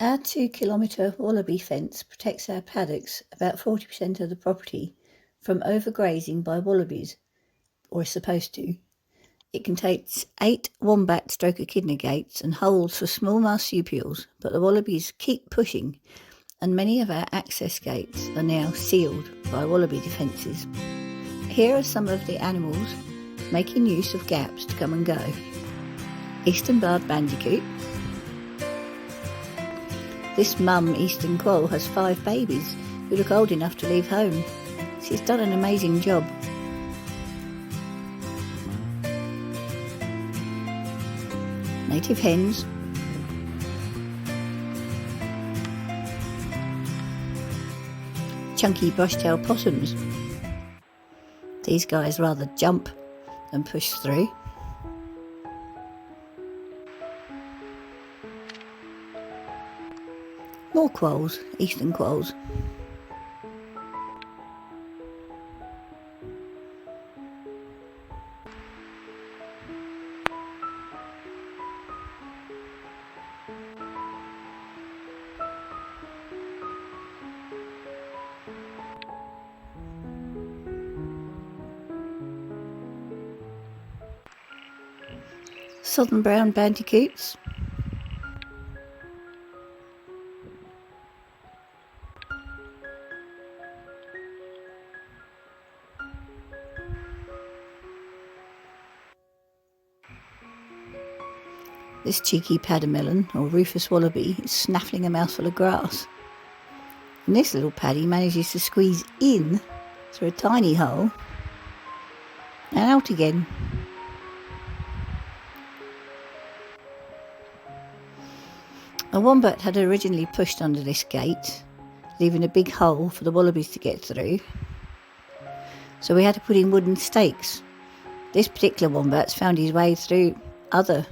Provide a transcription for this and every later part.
Our 2-kilometre wallaby fence protects our paddocks, about 40% of the property, from overgrazing by wallabies, or is supposed to. It contains 8 wombat echidna gates and holes for small marsupials, but the wallabies keep pushing, and many of our access gates are now sealed by wallaby defences. Here are some of the animals making use of gaps to come and go. Eastern barred bandicoot. This mum eastern quoll has 5 babies who look old enough to leave home. She's done an amazing job. Native hens. Chunky brush-tailed possums. These guys rather jump than push through. More quolls, eastern quolls. Southern brown bandicoots. This cheeky paddymelon, or rufous wallaby, is snaffling a mouthful of grass. And this little paddy manages to squeeze in through a tiny hole and out again. A wombat had originally pushed under this gate, leaving a big hole for the wallabies to get through. So we had to put in wooden stakes. This particular wombat's found his way through other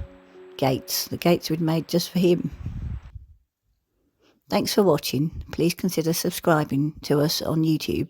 gates, the gates we'd made just for him. Thanks for watching. Please consider subscribing to us on YouTube.